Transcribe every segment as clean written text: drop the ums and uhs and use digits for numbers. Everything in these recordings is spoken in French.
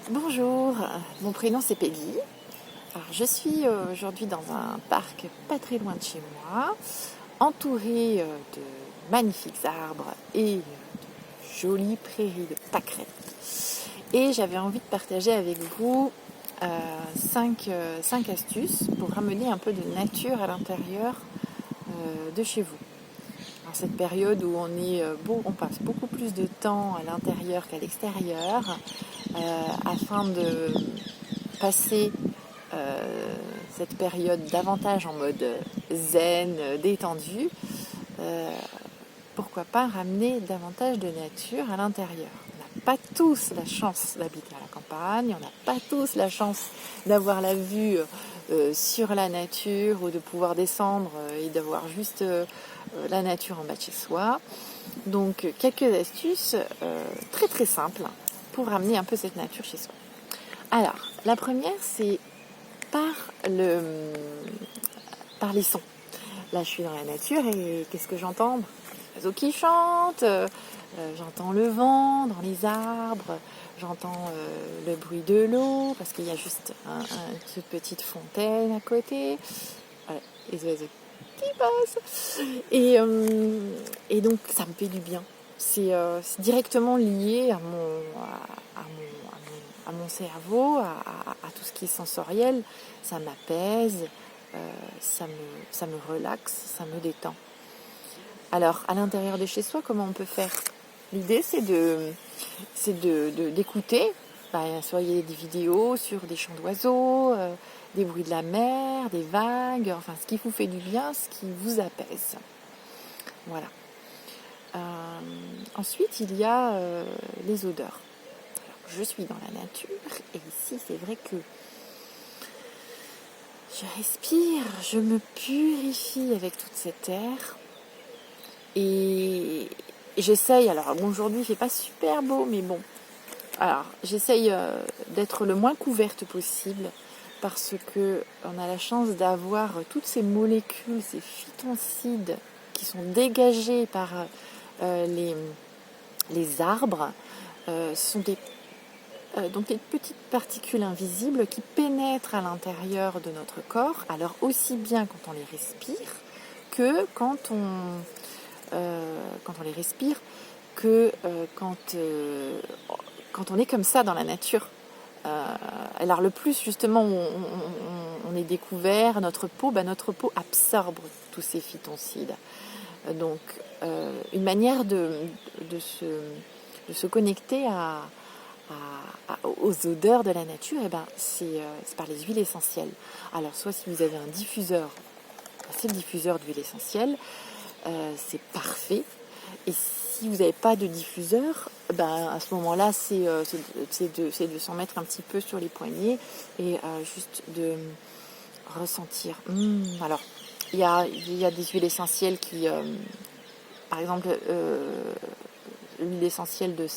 Bonjour, mon prénom c'est Peggy. Alors, je suis aujourd'hui dans un parc pas très loin de chez moi, entourée de magnifiques arbres et de jolies prairies de pâquerettes. Et j'avais envie de partager avec vous 5 astuces pour ramener un peu de nature à l'intérieur de chez vous. En cette période où on passe beaucoup plus de temps à l'intérieur qu'à l'extérieur, afin de passer cette période davantage en mode zen, détendu, euh, pourquoi pas ramener davantage de nature à l'intérieur. On n'a pas tous la chance d'habiter à la campagne, on n'a pas tous la chance d'avoir la vue sur la nature ou de pouvoir descendre et d'avoir juste la nature en bas de chez soi. Donc quelques astuces très très simples pour ramener un peu cette nature chez soi. Alors, la première, c'est par, par les sons. Là, je suis dans la nature et qu'est-ce que j'entends? Les oiseaux qui chantent, j'entends le vent dans les arbres, j'entends le bruit de l'eau parce qu'il y a juste une petite fontaine à côté. Voilà, les oiseaux qui passent. Et donc, ça me fait du bien. C'est directement lié à mon cerveau, à tout ce qui est sensoriel. Ça m'apaise, ça me relaxe, ça me détend. Alors, à l'intérieur de chez soi, comment on peut faire? L'idée, d'écouter, soit il y a des vidéos sur des chants d'oiseaux, des bruits de la mer, des vagues, enfin, ce qui vous fait du bien, ce qui vous apaise. Voilà. Ensuite, il y a les odeurs. Alors, je suis dans la nature et ici, c'est vrai que je respire, je me purifie avec toute cette air et j'essaye. Alors, bon, aujourd'hui, il fait pas super beau, mais bon. Alors, j'essaye d'être le moins couverte possible parce que on a la chance d'avoir toutes ces molécules, ces phytoncides qui sont dégagés par les arbres. Ce sont donc des petites particules invisibles qui pénètrent à l'intérieur de notre corps, alors aussi bien quand on les respire que quand on les respire que quand on est comme ça dans la nature. Alors le plus justement on est découvert, notre peau absorbe tous ces phytoncides. Donc une manière de se connecter aux odeurs de la nature, c'est par les huiles essentielles. Alors soit si vous avez un diffuseur, c'est le diffuseur d'huile essentielle, c'est parfait. Et si vous n'avez pas de diffuseur, à ce moment-là, c'est de s'en mettre un petit peu sur les poignets et juste de ressentir. Alors, il y a des huiles essentielles qui, par exemple, l'huile essentielle de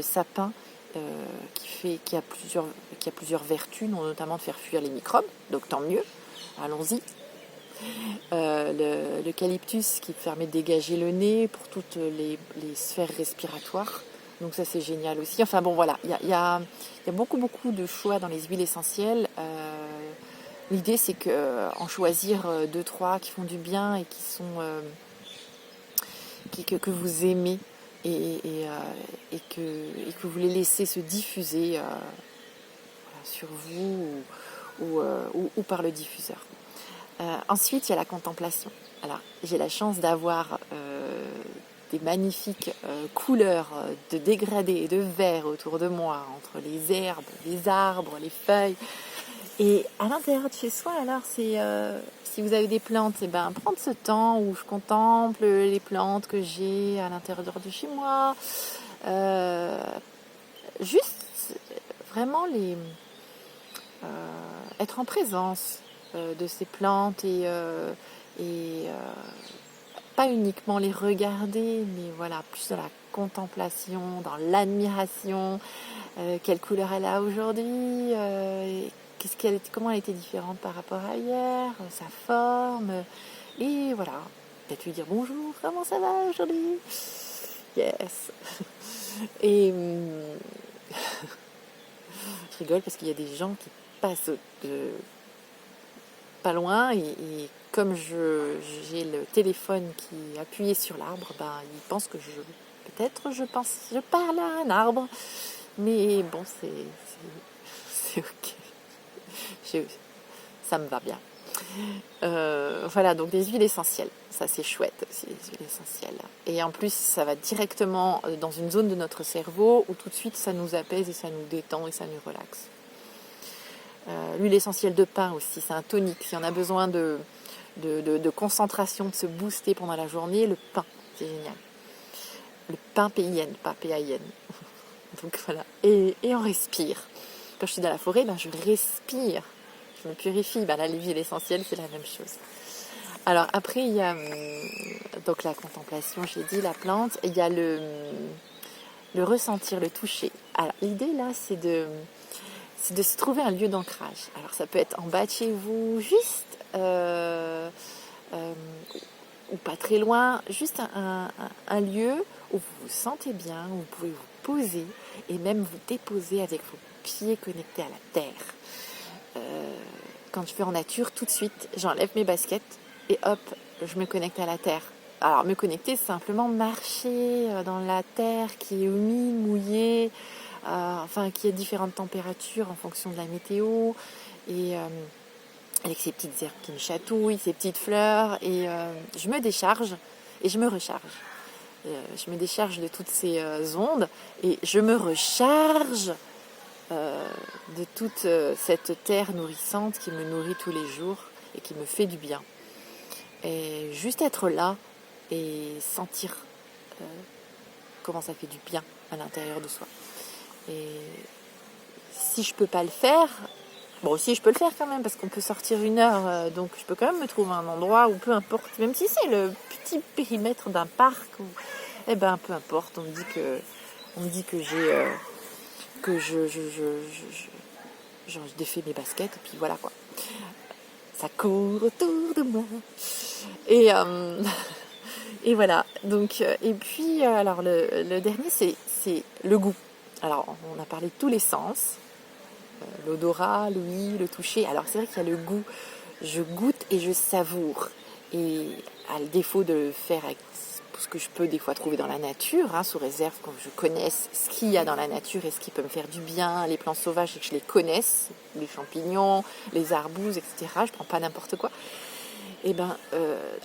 sapin, qui a plusieurs vertus, notamment de faire fuir les microbes, donc tant mieux, allons-y. L'eucalyptus qui permet de dégager le nez pour toutes les sphères respiratoires. Donc ça c'est génial aussi. Enfin bon voilà, il y a beaucoup de choix dans les huiles essentielles. L'idée c'est en choisir 2-3 qui font du bien et qui sont que vous aimez et que vous les laissez se diffuser sur vous ou par le diffuseur. Ensuite, il y a la contemplation. Alors, j'ai la chance d'avoir des magnifiques couleurs de dégradés et de vert autour de moi, entre les herbes, les arbres, les feuilles. Et à l'intérieur de chez soi, alors, si vous avez des plantes, prendre ce temps où je contemple les plantes que j'ai à l'intérieur de chez moi. Juste vraiment être en présence de ces plantes et pas uniquement les regarder, mais voilà, plus dans la contemplation, dans l'admiration. Quelle couleur elle a aujourd'hui, comment elle était différente par rapport à hier, sa forme, et voilà, peut-être lui dire bonjour, comment ça va aujourd'hui? Yes. Et Je rigole parce qu'il y a des gens qui passent pas loin et comme j'ai le téléphone qui est appuyé sur l'arbre, ils pensent que je parle à un arbre. Mais bon, c'est ok. Ça me va bien. Voilà, donc des huiles essentielles. Ça, c'est chouette aussi, les huiles essentielles. Et en plus, ça va directement dans une zone de notre cerveau où tout de suite, ça nous apaise et ça nous détend et ça nous relaxe. L'huile essentielle de pin aussi, c'est un tonique. Si on a besoin de concentration, de se booster pendant la journée, le pin, c'est génial. Le pin PIN, pas PAIN. Donc voilà. Et on respire. Quand je suis dans la forêt, je respire. Je me purifie. L'huile essentielle, c'est la même chose. Alors après, il y a donc la contemplation, j'ai dit, la plante. Il y a le ressentir, le toucher. Alors l'idée là, c'est de se trouver un lieu d'ancrage. Alors ça peut être en bas de chez vous, juste ou pas très loin, juste un lieu où vous vous sentez bien, où vous pouvez vous poser et même vous déposer avec vos pieds connectés à la terre. Quand je vais en nature, tout de suite, j'enlève mes baskets et hop, je me connecte à la terre. Alors, me connecter, c'est simplement marcher dans la terre qui est humide, mouillée, qui a différentes températures en fonction de la météo, et avec ces petites herbes qui me chatouillent, ces petites fleurs, et je me décharge et je me recharge. Je me décharge de toutes ces ondes et je me recharge de toute cette terre nourrissante qui me nourrit tous les jours et qui me fait du bien. Et juste être là et sentir comment ça fait du bien à l'intérieur de soi. Et si je peux pas le faire, si je peux le faire quand même parce qu'on peut sortir 1 heure, donc je peux quand même me trouver un endroit où peu importe, même si c'est le petit périmètre d'un parc, peu importe, on me dit que j'ai je défais mes baskets et puis voilà quoi. Ça court autour de moi. Et et voilà. Donc et puis alors le dernier c'est le goût. Alors on a parlé de tous les sens, l'odorat, l'ouïe, le toucher. Alors c'est vrai qu'il y a le goût. Je goûte et je savoure. Et à le défaut de le faire avec ce que je peux des fois trouver dans la nature, sous réserve que je connaisse ce qu'il y a dans la nature et ce qui peut me faire du bien, les plantes sauvages et que je les connaisse, les champignons, les arbouses, etc. Je ne prends pas n'importe quoi. Et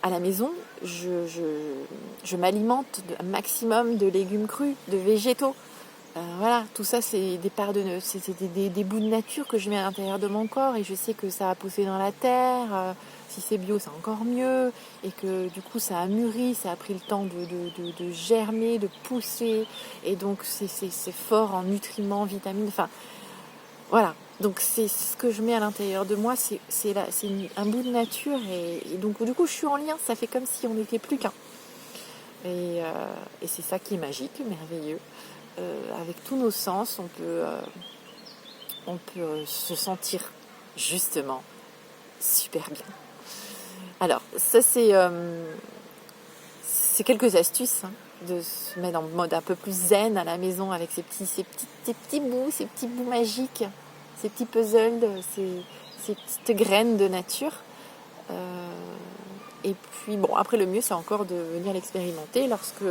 à la maison, je m'alimente un maximum de légumes crus, de végétaux. Voilà, tout ça c'est des bouts de nature que je mets à l'intérieur de mon corps et je sais que ça a poussé dans la terre. Si c'est bio, c'est encore mieux et que du coup ça a mûri, ça a pris le temps de germer, de pousser et donc c'est fort en nutriments, vitamines. Enfin voilà, donc c'est ce que je mets à l'intérieur de moi, c'est un bout de nature et donc du coup je suis en lien. Ça fait comme si on n'était plus qu'un et c'est ça qui est magique, merveilleux. Avec tous nos sens, on peut se sentir justement super bien. Alors, ça c'est quelques astuces de se mettre en mode un peu plus zen à la maison avec ces petits bouts magiques, ces petits puzzles, ces petites graines de nature. Et puis après le mieux c'est encore de venir l'expérimenter lorsque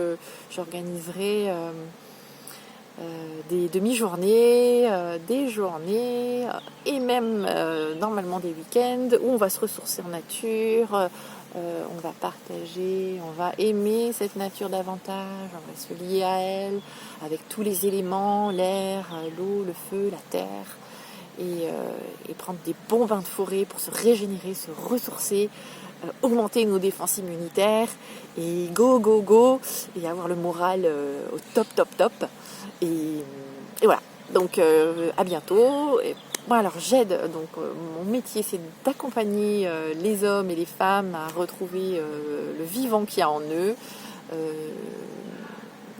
j'organiserai des demi-journées, des journées et même normalement des week-ends où on va se ressourcer en nature, on va partager, on va aimer cette nature davantage, on va se lier à elle avec tous les éléments, l'air, l'eau, le feu, la terre et prendre des bons bains de forêt pour se régénérer, se ressourcer, augmenter nos défenses immunitaires et go et avoir le moral au top. Et voilà, donc à bientôt. Et moi alors j'aide, donc mon métier c'est d'accompagner les hommes et les femmes à retrouver le vivant qu'il y a en eux,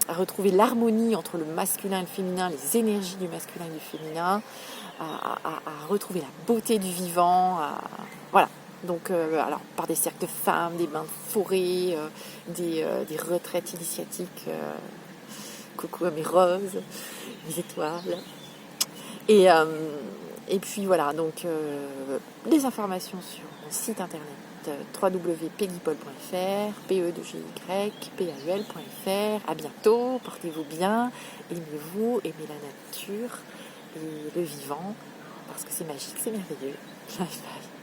à retrouver l'harmonie entre le masculin et le féminin, les énergies du masculin et du féminin, à retrouver la beauté du vivant, voilà. Donc, alors, par des cercles de femmes, des bains de forêt, des retraites initiatiques, coucou à mes roses, mes étoiles. Et puis voilà, donc les informations sur mon site internet www.peggypaul.fr, PE2GY, PAUL.fr. À bientôt, portez-vous bien, aimez-vous, aimez la nature et le vivant, parce que c'est magique, c'est merveilleux. Bye bye.